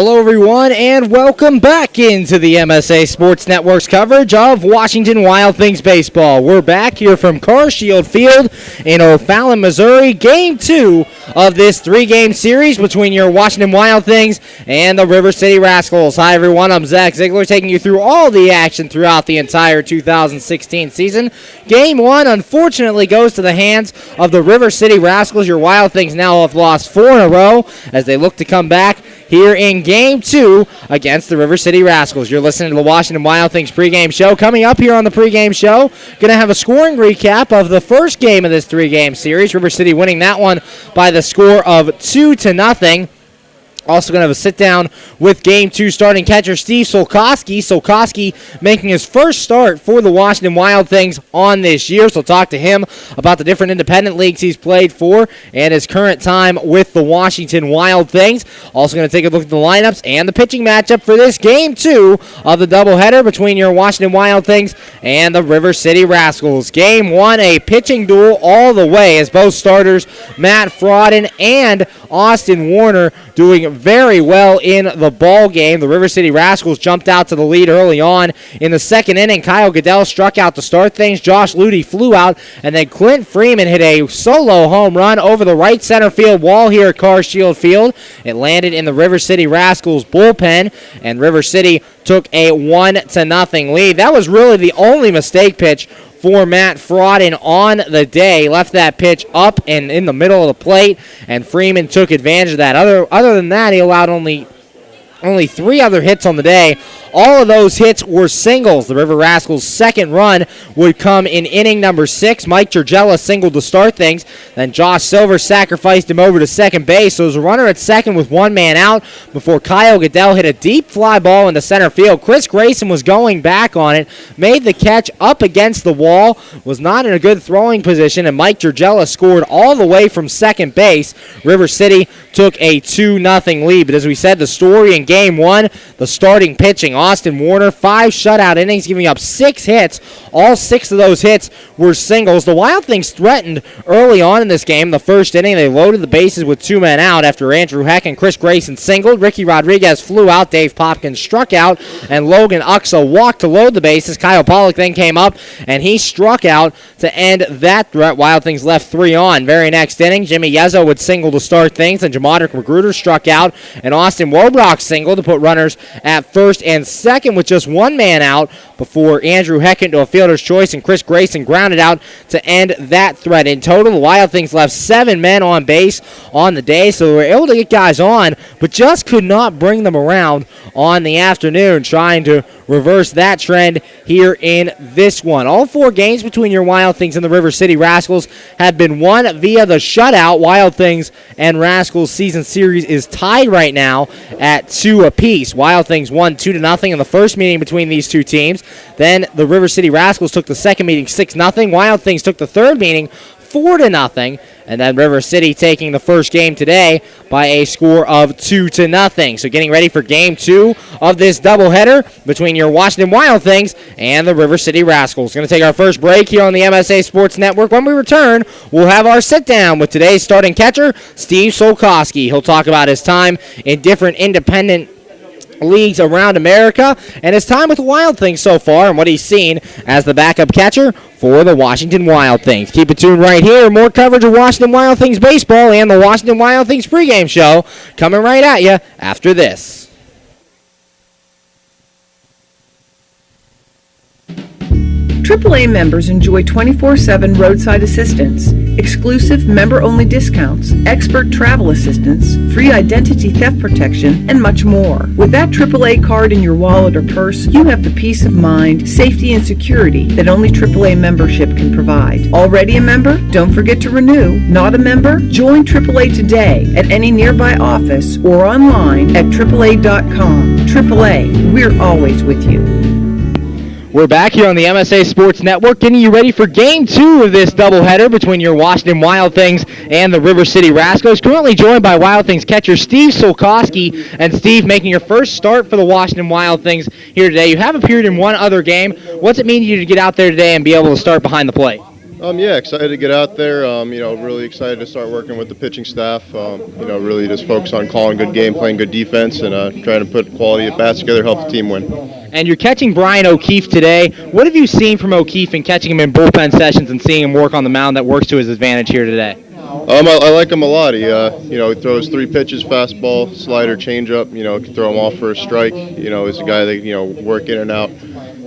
Hello, everyone, and welcome back into the MSA Sports Network's coverage of Washington Wild Things baseball. We're back here from Car Shield Field in O'Fallon, Missouri. Game 2 of this 3-game series between your Washington Wild Things and the River City Rascals. Hi, everyone. I'm Zach Ziegler, taking you through all the action throughout the entire 2016 season. Game 1, unfortunately, goes to the hands of the River City Rascals. Your Wild Things now have lost 4 in a row as they look to come back here in Game 2 against the River City Rascals. You're listening to the Washington Wild Things pregame show. Coming up here on the pregame show, going to have a scoring recap of the first game of this 3-game series. River City winning that one by the score of 2-0. Also going to have a sit-down with Game 2 starting catcher Steve Solkoski. Solkoski making his first start for the Washington Wild Things on this year. So we'll talk to him about the different independent leagues he's played for and his current time with the Washington Wild Things. Also going to take a look at the lineups and the pitching matchup for this Game 2 of the doubleheader between your Washington Wild Things and the River City Rascals. Game 1, a pitching duel all the way as both starters, Matt Frodden and Austin Warner, doing very well in the ball game. The River City Rascals jumped out to the lead early on in the second inning. Kyle Goodell struck out to start things. Josh Ludy flew out, and then Clint Freeman hit a solo home run over the right center field wall here at Car Shield Field. It landed in the River City Rascals bullpen, and River City took a 1-0 lead. That was really the only mistake pitch for Matt Frodden on the day. Left that pitch up and in the middle of the plate, and Freeman took advantage of that. Other than that, he allowed only 3 other hits on the day. All of those hits were singles. The River Rascals' second run would come in inning number 6. Mike Gergella singled to start things. Then Josh Silver sacrificed him over to second base. So it was a runner at second with one man out before Kyle Goodell hit a deep fly ball into center field. Chris Grayson was going back on it, made the catch up against the wall, was not in a good throwing position, and Mike Gergella scored all the way from second base. River City took a 2-0 lead. But as we said, the story in Game 1, the starting pitching. Austin Warner, 5 shutout innings, giving up 6 hits. All 6 of those hits were singles. The Wild Things threatened early on in this game. The first inning, they loaded the bases with 2 men out after Andrew Heck and Chris Grayson singled. Ricky Rodriguez flew out. Dave Popkins struck out. And Logan Uxa walked to load the bases. Kyle Pollock then came up, and he struck out to end that threat. Wild Things left 3 on. Very next inning, Jimmy Yezzo would single to start things, and Jamadric Magruder struck out, and Austin Wobrock singled to put runners at first and second with just 1 man out before Andrew Heck into a fielder's choice, and Chris Grayson grounded out to end that threat. In total, the Wild Things left 7 men on base on the day, so they were able to get guys on, but just could not bring them around on the afternoon, trying to reverse that trend here in this one. All 4 games between your Wild Things and the River City Rascals have been won via the shutout. Wild Things and Rascals season series is tied right now at 2 apiece. Wild Things won 2-0 in the first meeting between these two teams. Then the River City Rascals took the second meeting 6-0. Wild Things took the third meeting 4-0, and then River City taking the first game today by a score of 2-0. So getting ready for Game 2 of this doubleheader between your Washington Wild Things and the River City Rascals. Going to take our first break here on the MSA Sports Network. When we return, we'll have our sit-down with today's starting catcher, Steve Solkoski. He'll talk about his time in different independent leagues around America and his time with the Wild Things so far and what he's seen as the backup catcher for the Washington Wild Things. Keep it tuned right here. More coverage of Washington Wild Things baseball and the Washington Wild Things pregame show coming right at you after this. AAA members enjoy 24/7 roadside assistance, exclusive member-only discounts, expert travel assistance, free identity theft protection, and much more. With that AAA card in your wallet or purse, you have the peace of mind, safety, and security that only AAA membership can provide. Already a member? Don't forget to renew. Not a member? Join AAA today at any nearby office or online at AAA.com. AAA, we're always with you. We're back here on the MSA Sports Network, getting you ready for Game 2 of this doubleheader between your Washington Wild Things and the River City Rascals. Currently joined by Wild Things catcher Steve Solkoski. And Steve, making your first start for the Washington Wild Things here today. You have appeared in one other game. What's it mean to you to get out there today and be able to start behind the plate? Yeah, excited to get out there. Really excited to start working with the pitching staff. Really just focus on calling good game, playing good defense, and trying to put quality at bats together, help the team win. And you're catching Brian O'Keefe today. What have you seen from O'Keefe in catching him in bullpen sessions and seeing him work on the mound that works to his advantage here today? I like him a lot. He throws 3 pitches: fastball, slider, changeup. Can throw him off for a strike. He's a guy that work in and out.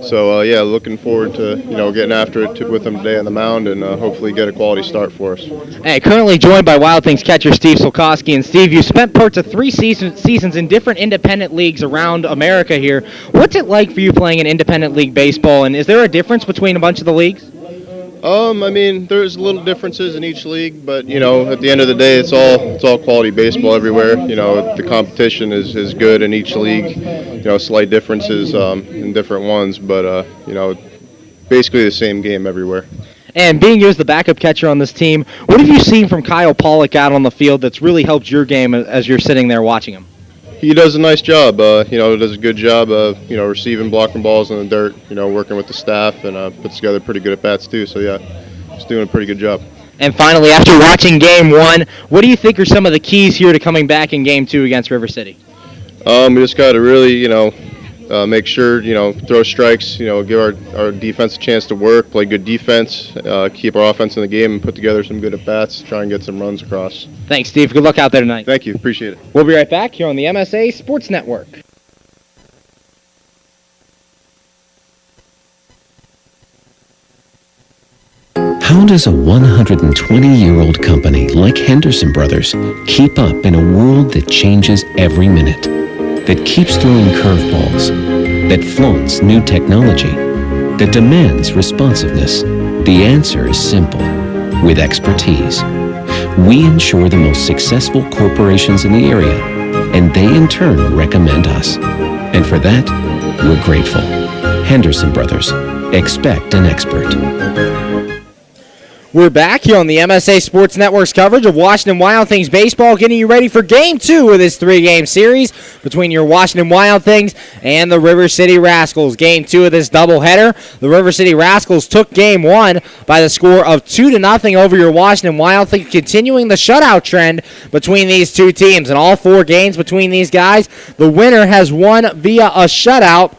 So looking forward to getting after it with him today on the mound and hopefully get a quality start for us. Hey, currently joined by Wild Things catcher Steve Solkowski. And Steve, you spent parts of 3 seasons in different independent leagues around America here. What's it like for you playing in independent league baseball, and is there a difference between a bunch of the leagues? There's little differences in each league, but at the end of the day, it's all quality baseball everywhere. The competition is good in each league. Slight differences in different ones, but basically the same game everywhere. And being you as the backup catcher on this team, what have you seen from Kyle Pollock out on the field that's really helped your game as you're sitting there watching him? He does a nice job. Does a good job of receiving, blocking balls in the dirt. Working with the staff and puts together pretty good at bats too. So yeah, he's doing a pretty good job. And finally, after watching Game 1, what do you think are some of the keys here to coming back in Game 2 against River City? We just got to really make sure throw strikes. Give our defense a chance to work, play good defense, keep our offense in the game, and put together some good at bats. Try and get some runs across. Thanks, Steve. Good luck out there tonight. Thank you. Appreciate it. We'll be right back here on the MSA Sports Network. How does a 120-year-old company like Henderson Brothers keep up in a world that changes every minute, that keeps throwing curveballs, that flaunts new technology, that demands responsiveness? The answer is simple. With expertise. We insure the most successful corporations in the area, and they in turn recommend us. And for that, we're grateful. Henderson Brothers. Expect an expert. We're back here on the MSA Sports Network's coverage of Washington Wild Things baseball, getting you ready for Game 2 of this 3-game series between your Washington Wild Things and the River City Rascals. Game 2 of this doubleheader. The River City Rascals took Game 1 by the score of 2-0 over your Washington Wild Things, continuing the shutout trend between these two teams. In all 4 games between these guys, the winner has won via a shutout.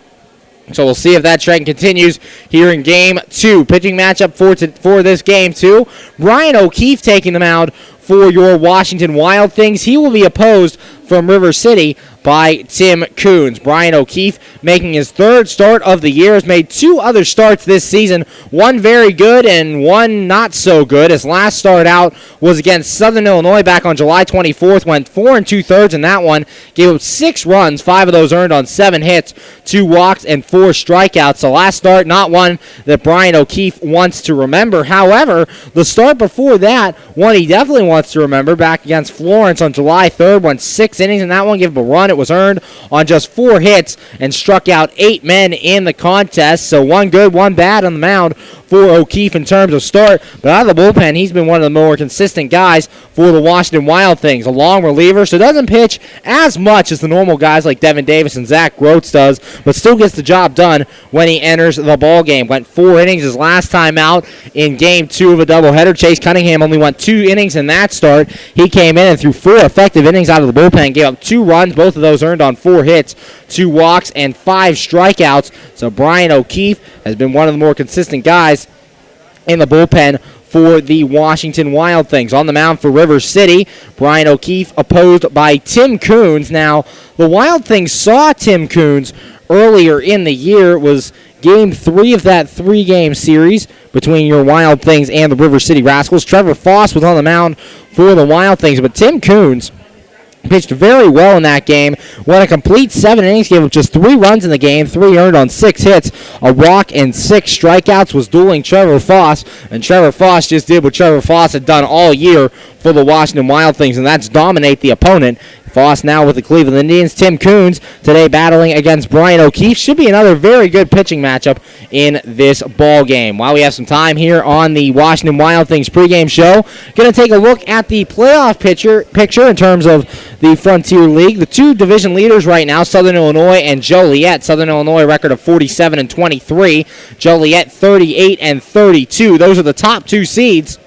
So we'll see if that trend continues here in Game 2. Pitching matchup for this Game 2. Brian O'Keefe taking the mound for your Washington Wild Things. He will be opposed from River City by Tim Coons. Brian O'Keefe making his 3rd start of the year. Has made 2 other starts this season. One very good and one not so good. His last start out was against Southern Illinois back on July 24th. Went 4 2/3 in that one. Gave up 6 runs. 5 of those earned on 7 hits, 2 walks, and 4 strikeouts. The last start, not one that Brian O'Keefe wants to remember. However, the start before that, one he definitely wants to remember, back against Florence on July 3rd. Went 6 innings in that one. Gave up a run. It was earned on just 4 hits and struck out 8 men in the contest. So 1 good, 1 bad on the mound for O'Keefe in terms of start. But out of the bullpen, he's been one of the more consistent guys for the Washington Wild Things. A long reliever, so doesn't pitch as much as the normal guys like Devin Davis and Zach Groats does, but still gets the job done when he enters the ball game. Went 4 innings his last time out in Game 2 of a doubleheader. Chase Cunningham only went 2 innings in that start. He came in and threw 4 effective innings out of the bullpen, gave up 2 runs, both of those earned on 4 hits, 2 walks, and 5 strikeouts. So Brian O'Keefe has been one of the more consistent guys in the bullpen for the Washington Wild Things. On the mound for River City, Brian O'Keefe opposed by Tim Coons. Now, the Wild Things saw Tim Coons earlier in the year. It was Game 3 of that 3-game series between your Wild Things and the River City Rascals. Trevor Foss was on the mound for the Wild Things, but Tim Coons pitched very well in that game. Went a complete 7 innings, gave up just 3 runs in the game, 3 earned on 6 hits, a walk, and 6 strikeouts. Was dueling Trevor Foss, and Trevor Foss just did what Trevor Foss had done all year for the Washington Wild Things, and that's dominate the opponent. Foss now with the Cleveland Indians. Tim Coons today battling against Brian O'Keefe. Should be another very good pitching matchup in this ball game. While we have some time here on the Washington Wild Things pregame show, going to take a look at the playoff picture in terms of the Frontier League. The two division leaders right now, Southern Illinois and Joliet. Southern Illinois record of 47-23. Joliet 38-32. Those are the top two seeds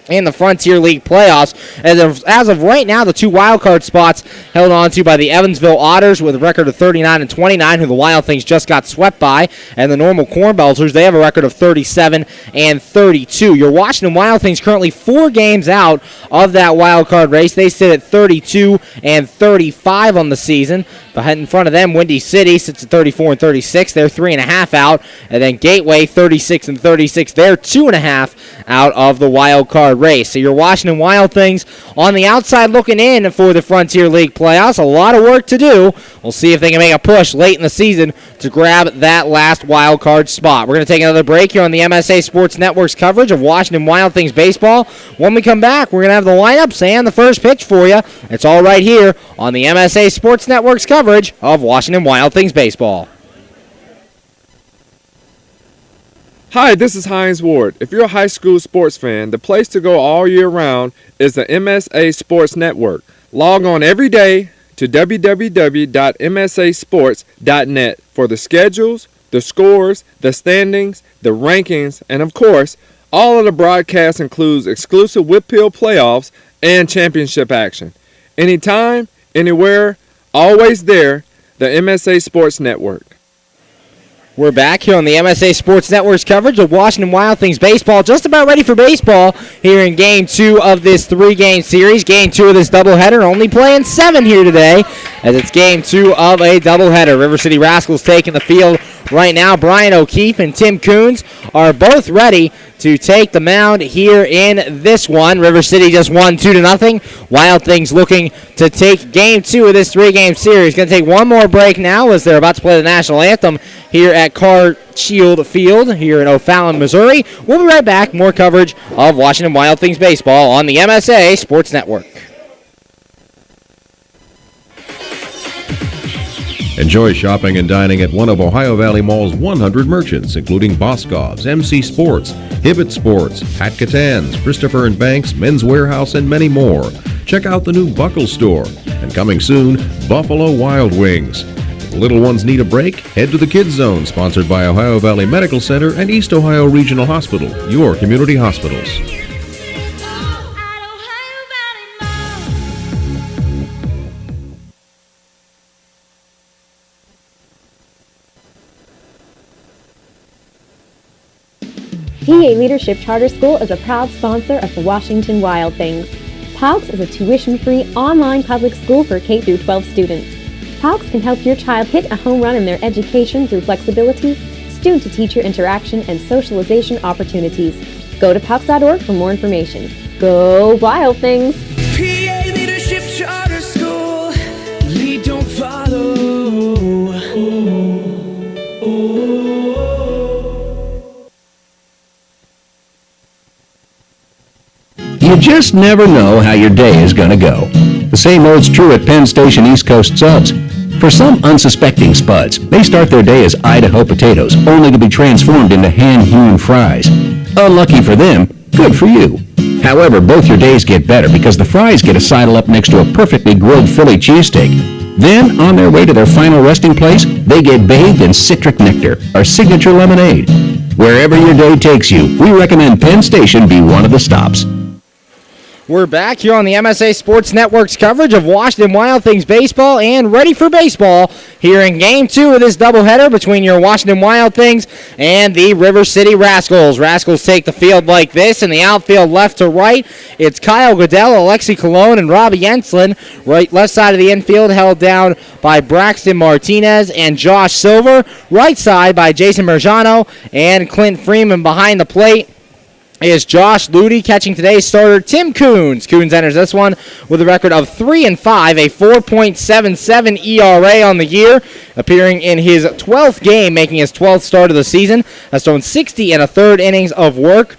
in the Frontier League playoffs. As of right now, the two wildcard spots held on to by the Evansville Otters with a record of 39-29, who the Wild Things just got swept by, and the Normal Corn Belters, they have a record of 37-32. Your Washington Wild Things currently 4 games out of that wildcard race. They sit at 32-35 on the season. But in front of them, Windy City sits at 34-36. They're 3.5 out. And then Gateway, 36-36. They're 2.5 out of the wild card race. So your Washington Wild Things on the outside looking in for the Frontier League playoffs. A lot of work to do. We'll see if they can make a push late in the season to grab that last wild card spot. We're going to take another break here on the MSA Sports Network's coverage of Washington Wild Things baseball. When we come back, we're going to have the lineups and the first pitch for you. It's all right here on the MSA Sports Network's coverage of Washington Wild Things baseball. Hi, this is Hines Ward. If you're a high school sports fan, the place to go all year round is the MSA Sports Network. Log on every day to www.msasports.net for the schedules, the scores, the standings, the rankings, and of course, all of the broadcasts includes exclusive Whitfill playoffs and championship action. Anytime, anywhere, always there, the MSA Sports Network. We're back here on the MSA Sports Network's coverage of Washington Wild Things baseball. Just about ready for baseball here in Game 2 of this 3-game series. Game 2 of this doubleheader. Only playing 7 here today as it's Game 2 of a doubleheader. River City Rascals taking the field right now. Brian O'Keefe and Tim Coons are both ready to take the mound here in this one. River City just won 2-0. Wild Things looking to take Game 2 of this 3-game series. Going to take one more break now as they're about to play the national anthem here at Car Shield Field here in O'Fallon, Missouri. We'll be right back. More coverage of Washington Wild Things baseball on the MSA Sports Network. Enjoy shopping and dining at one of Ohio Valley Mall's 100 merchants, including Boscov's, MC Sports, Hibbett Sports, Pat Catan's, Christopher & Banks, Men's Warehouse, and many more. Check out the new Buckle Store. And coming soon, Buffalo Wild Wings. If the little ones need a break, head to the Kids Zone, sponsored by Ohio Valley Medical Center and East Ohio Regional Hospital, your community hospitals. PA Leadership Charter School is a proud sponsor of the Washington Wild Things. PALCS is a tuition-free online public school for K-12 students. PALCS can help your child hit a home run in their education through flexibility, student-to-teacher interaction, and socialization opportunities. Go to PALCS.org for more information. Go Wild Things! PA Leadership Charter School, lead don't follow. You just never know how your day is going to go. The same holds true at Penn Station East Coast Subs. For some unsuspecting spuds, they start their day as Idaho potatoes, only to be transformed into hand-hewn fries. Unlucky for them, good for you. However, both your days get better because the fries get to sidle up next to a perfectly grilled Philly cheesesteak. Then, on their way to their final resting place, they get bathed in citric nectar, our signature lemonade. Wherever your day takes you, we recommend Penn Station be one of the stops. We're back here on the MSA Sports Network's coverage of Washington Wild Things baseball and ready for baseball here in Game 2 of this doubleheader between your Washington Wild Things and the River City Rascals. Rascals take the field like this. In the outfield left to right, it's Kyle Goodell, Alexi Colon, and Robbie Enslin. Left side of the infield held down by Braxton Martinez and Josh Silver. Right side by Jason Merjano and Clint Freeman. Behind the plate is Josh Ludy. Catching today's starter, Tim Coons. Coons enters this one with a record of 3-5, a 4.77 ERA on the year, appearing in his 12th game, making his 12th start of the season. Has thrown 60 1/3 innings of work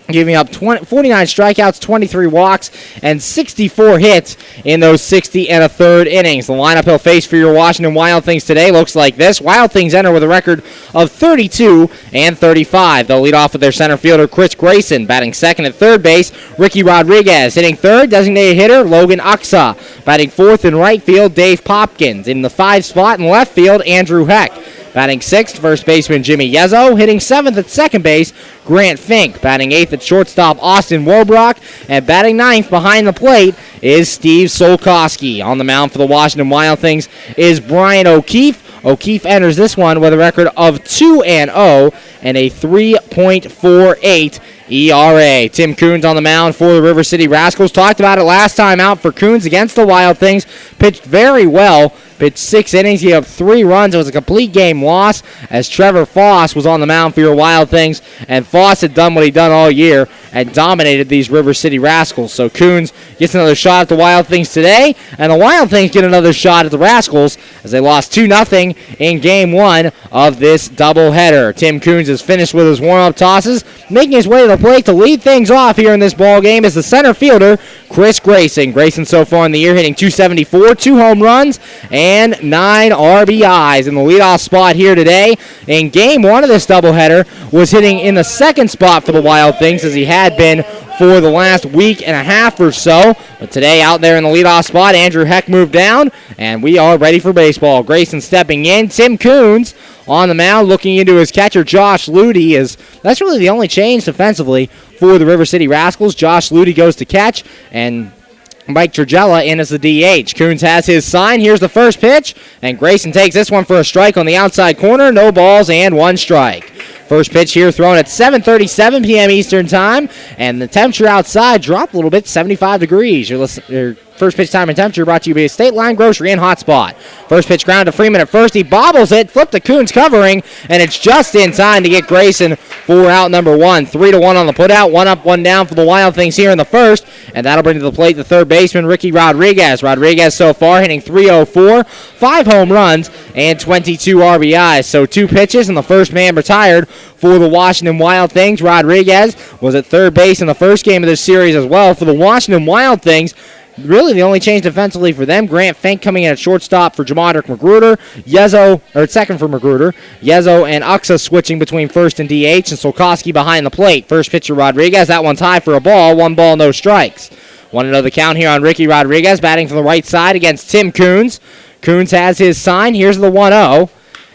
giving up 49 strikeouts, 23 walks, and 64 hits in those 60 and a third innings. The lineup he'll face for your Washington Wild Things today looks like this. Wild Things enter with a record of 32 and 35. They'll lead off with their center fielder, Chris Grayson, batting second at third base. Ricky Rodriguez hitting third, designated hitter, Logan Uxa. Batting fourth in right field, Dave Popkins. In the 5 spot in left field, Andrew Heck. Batting sixth, first baseman Jimmy Yezzo. Hitting seventh at second base, Grant Fink. Batting eighth at shortstop, Austin Wobrock. And batting ninth behind the plate is Steve Solkoski. On the mound for the Washington Wild Things is Brian O'Keefe. O'Keefe enters this one with a record of 2-0 and a 3.48 ERA. Tim Coons on the mound for the River City Rascals. Talked about it last time out for Coons against the Wild Things. Pitched very well. Pitched 6 innings. He had 3 runs. It was a complete game loss as Trevor Foss was on the mound for your Wild Things. And Foss had done what he'd done all year and dominated these River City Rascals. So Coons gets another shot at the Wild Things today. And the Wild Things get another shot at the Rascals as they lost 2-0 in Game 1 of this doubleheader. Tim Coons is finished with his warm-up tosses. Making his way to the plate to lead things off here in this ball game is the center fielder, Chris Grayson. Grayson so far in the year hitting .274, 2 home runs, and 9 RBIs. In the leadoff spot here today in Game 1 of this doubleheader was hitting in the second spot for the Wild Things as he had been for the last week and a half or so. But today out there in the leadoff spot, Andrew Heck moved down, and we are ready for baseball. Grayson stepping in. Tim Coons on the mound looking into his catcher, Josh Ludy. That's really the only change defensively for the River City Rascals. Josh Ludy goes to catch, and Mike Trigella in as the DH. Coons has his sign. Here's the first pitch, and Grayson takes this one for a strike on the outside corner. No balls and 1 strike. First pitch here thrown at 7:37 p.m. Eastern Time, and the temperature outside dropped a little bit, 75 degrees. Your first pitch time and temperature brought to you by State Line Grocery and Hotspot. First pitch ground to Freeman at first. He bobbles it, flipped to Coons covering, and it's just in time to get Grayson for out number 1. 3-1 on the putout, 1 up, 1 down for the Wild Things here in the first, and that'll bring to the plate the third baseman, Ricky Rodriguez. Rodriguez so far hitting .304, 5 home runs, and 22 RBIs. So 2 pitches, and the first man retired for the Washington Wild Things. Rodriguez was at third base in the first game of this series as well. For the Washington Wild Things, really the only change defensively for them, Grant Fink coming in at shortstop for Jamadric Magruder. Second for Magruder. Yezzo and Uxa switching between first and DH, and Solkoski behind the plate. First pitch to Rodriguez. That one's high for a ball. 1 ball, no strikes. 1-0 the count here on Ricky Rodriguez, batting from the right side against Tim Coons. Coons has his sign. Here's the 1-0.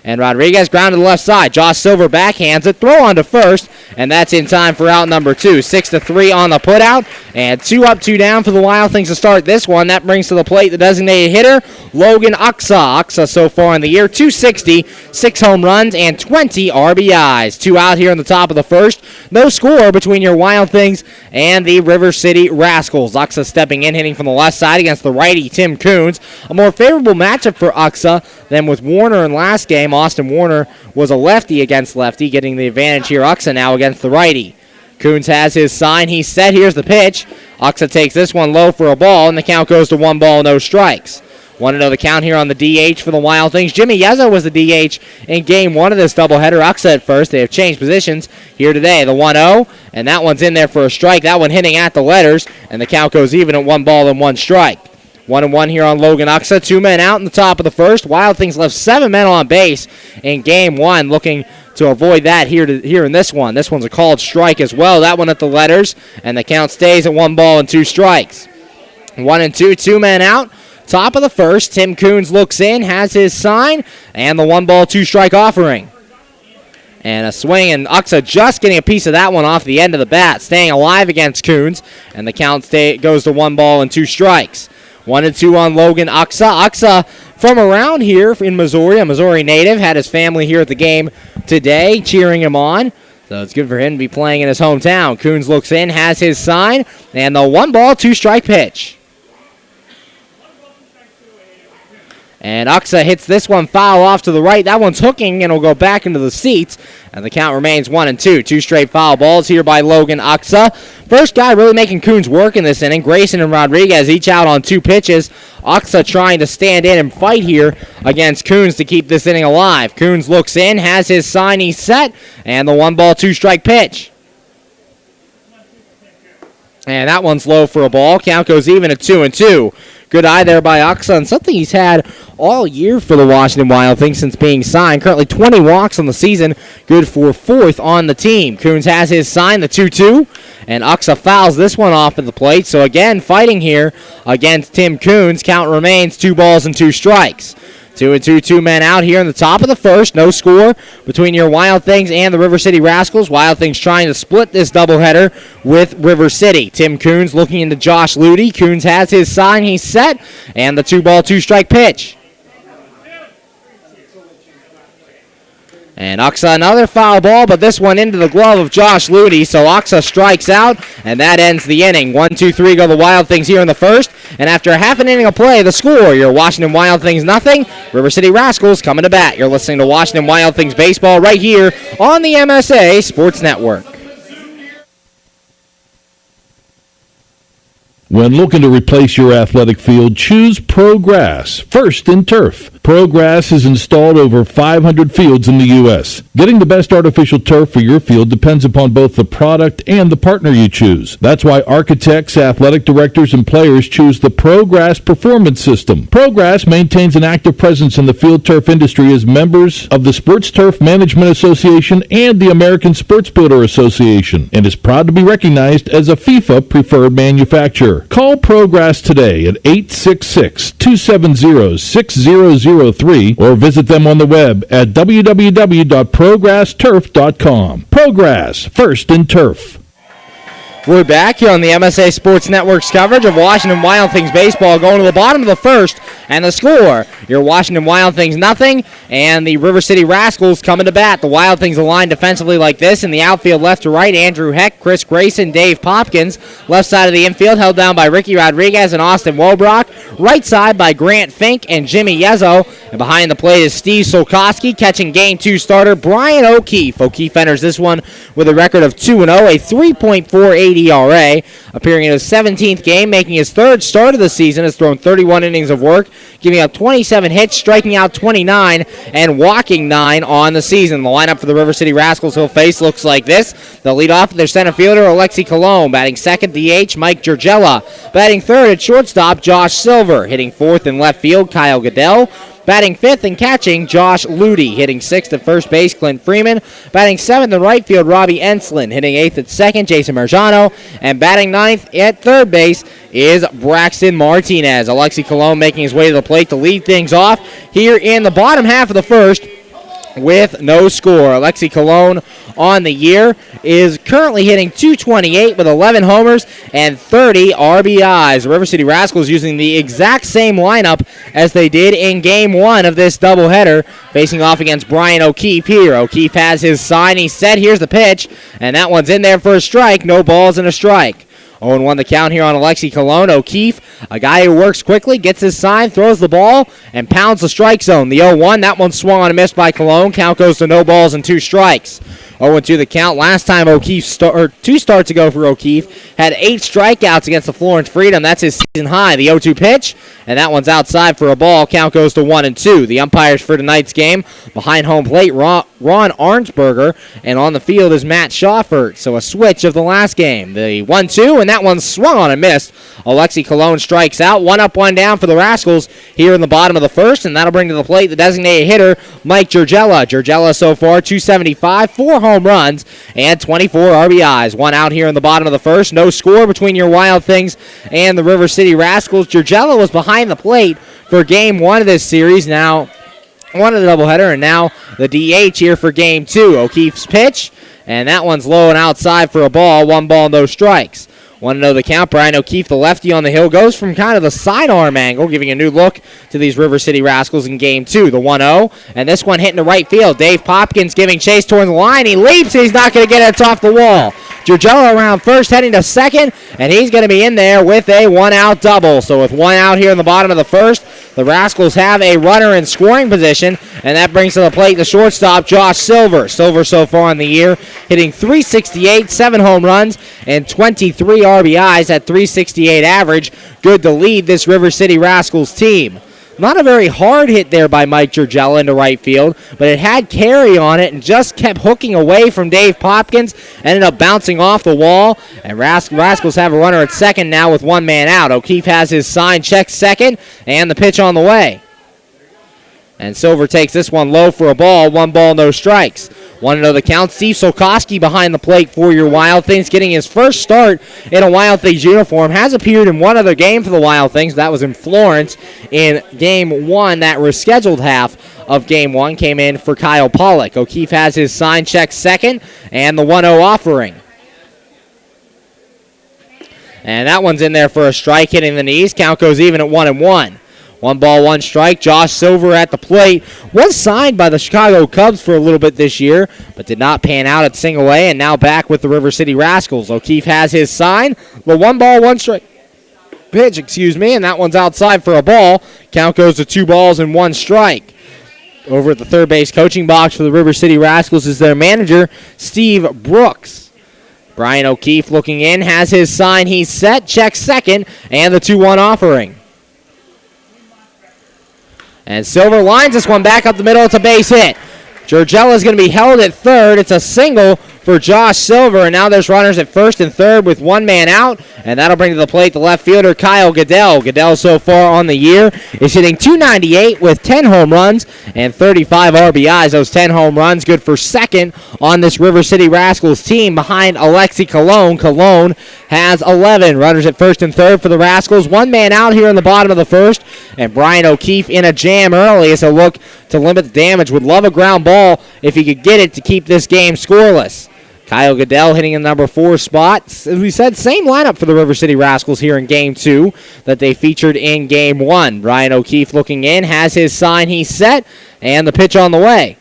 And Rodriguez ground to the left side. Josh Silver backhands it. Throw on to first. And that's in time for out number 2. 6-3 on the putout. And 2 up, 2 down for the Wild Things to start this one. That brings to the plate the designated hitter, Logan Uxa. Uxa so far in the year, .260, 6 home runs, and 20 RBIs. 2 out here in the top of the first. No score between your Wild Things and the River City Rascals. Uxa stepping in, hitting from the left side against the righty Tim Coons. A more favorable matchup for Uxa than with Warner in last game. Austin Warner was a lefty against lefty, getting the advantage here. Uxa now against the righty. Coons has his sign. He's set. Here's the pitch. Uxa takes this one low for a ball, and the count goes to 1 ball, no strikes. 1-0 the count here on the DH for the Wild Things. Jimmy Yezzo was the DH in Game 1 of this doubleheader. Uxa at first. They have changed positions here today. The 1-0, and that one's in there for a strike. That one hitting at the letters, and the count goes even at 1 ball and 1 strike. 1-1 here on Logan Uxa. 2 men out in the top of the first. Wild Things left 7 men on base in Game 1, looking to avoid that here in this one. This one's a called strike as well. That one at the letters, and the count stays at 1 ball and 2 strikes. 1-2, 2 men out. Top of the first, Tim Coons looks in, has his sign, and the 1 ball, 2 strike offering. And a swing, and Uxa just getting a piece of that one off the end of the bat, staying alive against Coons, and the count goes to 1 ball and 2 strikes. 1-2 on Logan Uxa. Uxa from around here in Missouri, a Missouri native, had his family here at the game today cheering him on. So it's good for him to be playing in his hometown. Coons looks in, has his sign, and the 1 ball, 2 strike pitch. And Uxa hits this one foul off to the right. That one's hooking and will go back into the seats. And the count remains 1-2. 2 straight foul balls here by Logan Uxa. First guy really making Coons work in this inning. Grayson and Rodriguez each out on 2 pitches. Uxa trying to stand in and fight here against Coons to keep this inning alive. Coons looks in, has his sign, he's set. And the 1 ball, 2 strike pitch. And that one's low for a ball. Count goes even at 2-2. Good eye there by Uxa, and something he's had all year for the Washington Wild Things since being signed. Currently 20 walks on the season, good for 4th on the team. Coons has his sign, the 2-2, and Uxa fouls this one off at the plate. So again, fighting here against Tim Coons. Count remains 2 balls and 2 strikes. 2-2, 2 men out here in the top of the first. No score between your Wild Things and the River City Rascals. Wild Things trying to split this doubleheader with River City. Tim Coons looking into Josh Ludy. Coons has his sign. He's set. And the 2-ball, 2-strike pitch. And Uxa another foul ball, but this one into the glove of Josh Ludy, so Uxa strikes out, and that ends the inning. 1-2-3 go the Wild Things here in the first, and after a half an inning of play, the score, your Washington Wild Things nothing, River City Rascals coming to bat. You're listening to Washington Wild Things baseball right here on the MSA Sports Network. When looking to replace your athletic field, choose ProGrass, first in turf. ProGrass has installed over 500 fields in the U.S. Getting the best artificial turf for your field depends upon both the product and the partner you choose. That's why architects, athletic directors, and players choose the ProGrass Performance System. ProGrass maintains an active presence in the field turf industry as members of the Sports Turf Management Association and the American Sports Builder Association, and is proud to be recognized as a FIFA preferred manufacturer. Call ProGrass today at 866-270-6003 or visit them on the web at www.progressturf.com. ProGrass, first in turf. We're back here on the MSA Sports Network's coverage of Washington Wild Things baseball, going to the bottom of the first, and the score, your Washington Wild Things nothing, and the River City Rascals coming to bat. The Wild Things aligned defensively like this. In the outfield, left to right, Andrew Heck, Chris Grayson, Dave Popkins. Left side of the infield held down by Ricky Rodriguez and Austin Wobrock. Right side by Grant Fink and Jimmy Yezzo. And behind the plate is Steve Solkoski, catching Game 2 starter Brian O'Keefe. O'Keefe enters this one with a record of 2-0, a 3.48 ERA. Appearing in his 17th game, making his 3rd start of the season, has thrown 31 innings of work, giving up 27 hits, striking out 29, and walking 9 on the season. The lineup for the River City Rascals he'll face looks like this. They'll lead off with their center fielder, Alexi Colon. Batting second, DH, Mike Giorgella. Batting third at shortstop, Josh Silver. Hitting fourth in left field, Kyle Goodell. Batting fifth and catching, Josh Ludy. Hitting sixth at first base, Clint Freeman. Batting seventh in right field, Robbie Enslin. Hitting eighth at second, Jason Marjano. And batting ninth at third base is Braxton Martinez. Alexi Colon making his way to the plate to lead things off here in the bottom half of the first with no score. Alexi Colon on the year is currently hitting .228 with 11 homers and 30 RBIs. The River City Rascals using the exact same lineup as they did in Game 1 of this doubleheader, facing off against Brian O'Keefe here. O'Keefe has his sign. He's set. Here's the pitch, and that one's in there for a strike. No balls and a strike. 0-1 the count here on Alexi Colon. O'Keefe, a guy who works quickly, gets his sign, throws the ball, and pounds the strike zone. The 0-1, that one swung on and missed by Colon. Count goes to no balls and 2 strikes. 0-2 the count. Last time O'Keefe, 2 starts ago for O'Keefe, had 8 strikeouts against the Florence Freedom. That's his season high. The 0-2 pitch, and that one's outside for a ball. Count goes to 1-2. The umpires for tonight's game, behind home plate, Ron Arnsberger, and on the field is Matt Schaffert. So a switch of the last game. The 1-2, and that one swung on and missed. Alexi Colon strikes out. 1 up, 1 down for the Rascals here in the bottom of the first, and that'll bring to the plate the designated hitter, Mike Giorgella. Giorgella so far, 275, 4 home runs, and 24 RBIs. 1 out here in the bottom of the first. No score between your Wild Things and the River City Rascals. Giorgella was behind the plate for Game 1 of this series. Now, one of the doubleheader, and now the DH here for Game 2. O'Keefe's pitch, and that one's low and outside for a ball. 1 ball, no strikes. 1-0 the count. Brian O'Keefe, the lefty on the hill, goes from kind of the sidearm angle, giving a new look to these River City Rascals in Game 2. The 1-0, and this one hitting to right field. Dave Popkins giving chase towards the line. He leaps, and he's not going to get it. It's off the wall. Giorgella around first, heading to second, and he's going to be in there with a 1-out double. So with 1 out here in the bottom of the first, the Rascals have a runner in scoring position, and that brings to the plate the shortstop, Josh Silver. Silver so far in the year hitting .368, 7 home runs, and 23 RBIs at .368 average. Good to lead this River City Rascals team. Not a very hard hit there by Mike Georgella into right field, but it had carry on it and just kept hooking away from Dave Popkins. Ended up bouncing off the wall, and Rascals have a runner at second now with one man out. O'Keefe has his sign, checks second, and the pitch on the way. And Silver takes this one low for a ball. 1 ball, no strikes. 1-0 the count. Steve Solkoski behind the plate for your Wild Things, getting his first start in a Wild Things uniform. Has appeared in one other game for the Wild Things. That was in Florence in Game 1. That rescheduled half of Game 1 came in for Kyle Pollock. O'Keefe has his sign, check second, and the 1-0 offering. And that one's in there for a strike, hitting the knees. Count goes even at 1-1. 1 ball, 1 strike. Josh Silver at the plate. Was signed by the Chicago Cubs for a little bit this year, but did not pan out at single A, and now back with the River City Rascals. O'Keefe has his sign. The 1 ball, 1 strike pitch, and that one's outside for a ball. Count goes to 2 balls and 1 strike. Over at the third base coaching box for the River City Rascals is their manager, Steve Brooks. Brian O'Keefe looking in, has his sign. He's set, checks second, and the 2-1 offering. And Silver lines this one back up the middle. It's a base hit. Georgella is going to be held at third. It's a single for Josh Silver, and now there's runners at first and third with 1 man out, and that'll bring to the plate the left fielder, Kyle Goodell. Goodell so far on the year is hitting .298 with 10 home runs and 35 RBIs. Those 10 home runs good for second on this River City Rascals team behind Alexi Colon. Colon has 11 runners at first and third for the Rascals. 1 man out here in the bottom of the first, and Brian O'Keefe in a jam early as a look to limit the damage. Would love a ground ball if he could get it to keep this game scoreless. Kyle Goodell hitting in the number 4 spot. As we said, same lineup for the River City Rascals here in Game 2 that they featured in Game 1. Brian O'Keefe looking in, has his sign, he's set, and the pitch on the way.